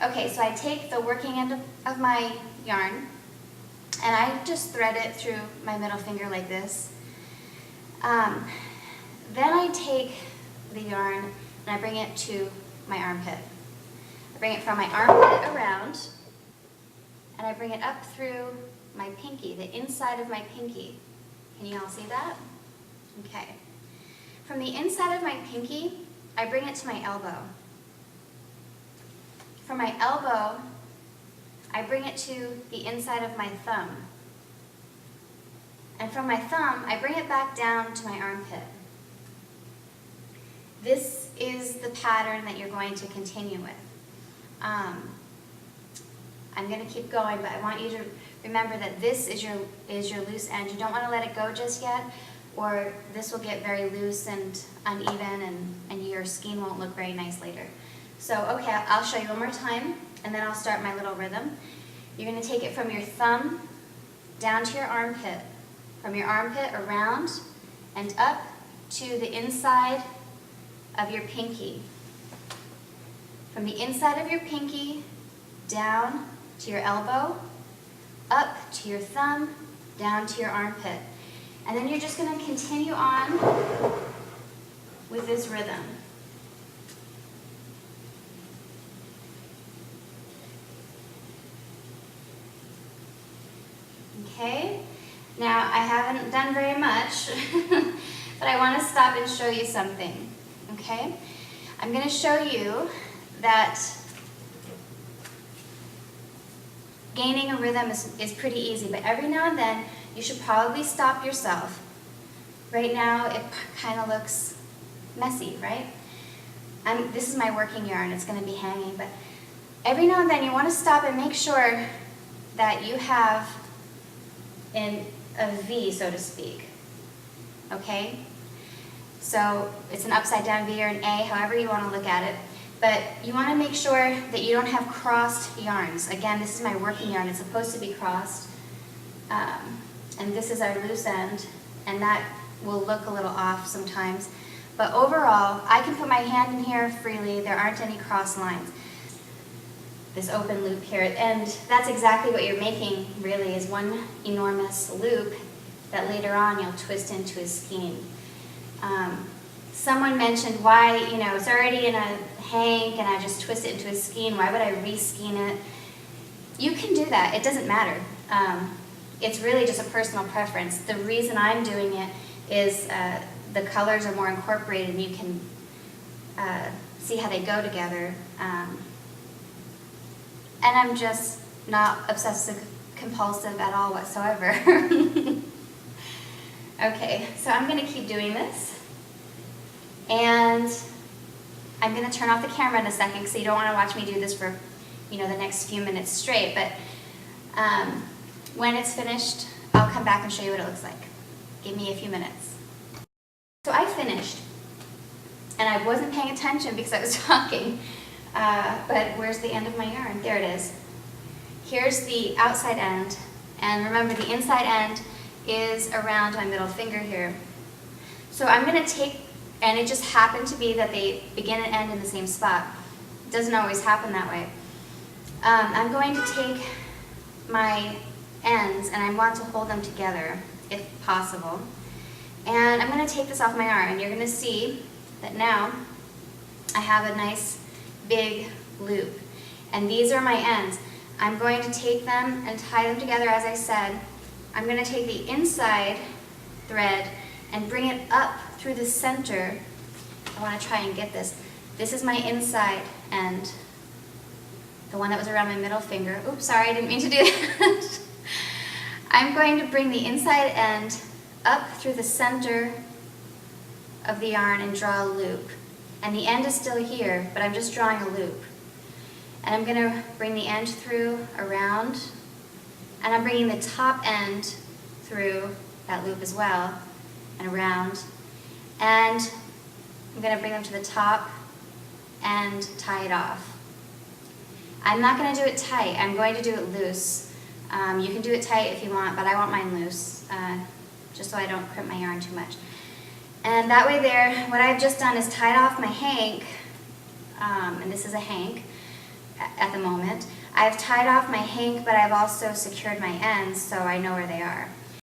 Okay, so I take the working end of my yarn and I just thread it through my middle finger like this. Then I take the yarn and I bring it to my armpit. I bring it from my armpit around and I bring it up through my pinky, the inside of my pinky. Can you all see that? Okay. From the inside of my pinky, I bring it to my elbow. From my elbow, I bring it to the inside of my thumb. And from my thumb, I bring it back down to my armpit. This is the pattern that you're going to continue with. I'm going to keep going, but I want you to remember that this is your loose end. You don't want to let it go just yet, or this will get very loose and uneven, and your skein won't look very nice later. So, okay, I'll show you one more time, and then I'll start my little rhythm. You're going to take it from your thumb down to your armpit, from your armpit around and up to the inside of your pinky. From the inside of your pinky, down to your elbow, up to your thumb, down to your armpit. And then you're just going to continue on with this rhythm. Okay, now I haven't done very much, but I want to stop and show you something. Okay, I'm going to show you that gaining a rhythm is pretty easy, but every now and then you should probably stop yourself. Right now it kind of looks messy, right? This is my working yarn, it's going to be hanging, but every now and then you want to stop and make sure that you have in a V, so to speak. Okay? So it's an upside down V or an A, however you want to look at it. But you want to make sure that you don't have crossed yarns. Again, this is my working yarn. It's supposed to be crossed. And this is our loose end, and that will look a little off sometimes. But overall, I can put my hand in here freely. There aren't any cross lines. This open loop here, and that's exactly what you're making, really, is one enormous loop that later on you'll twist into a skein. Someone mentioned why, it's already in a hank and I just twist it into a skein, why would I re-skein it? You can do that, it doesn't matter. It's really just a personal preference. The reason I'm doing it is the colors are more incorporated and you can see how they go together. And I'm just not obsessive compulsive at all whatsoever. Okay, so I'm going to keep doing this. And I'm going to turn off the camera in a second because you don't want to watch me do this for the next few minutes straight. But when it's finished, I'll come back and show you what it looks like. Give me a few minutes. So I finished. And I wasn't paying attention because I was talking. But where's the end of my yarn? There it is. Here's the outside end. And remember, the inside end is around my middle finger here. So I'm going to take, and it just happened to be that they begin and end in the same spot. It doesn't always happen that way. I'm going to take my ends, and I want to hold them together, if possible. And I'm going to take this off my arm, and you're going to see that now I have a nice big loop. And these are my ends. I'm going to take them and tie them together as I said. I'm going to take the inside thread and bring it up through the center. I want to try and get this. This is my inside end. The one that was around my middle finger. Oops, sorry, I didn't mean to do that. I'm going to bring the inside end up through the center of the yarn and draw a loop. And the end is still here, but I'm just drawing a loop. And I'm going to bring the end through around, and I'm bringing the top end through that loop as well, and around. And I'm going to bring them to the top and tie it off. I'm not going to do it tight, I'm going to do it loose. You can do it tight if you want, but I want mine loose, just so I don't crimp my yarn too much. And that way there, what I've just done is tied off my hank, and this is a hank, at the moment. I've tied off my hank, but I've also secured my ends so I know where they are.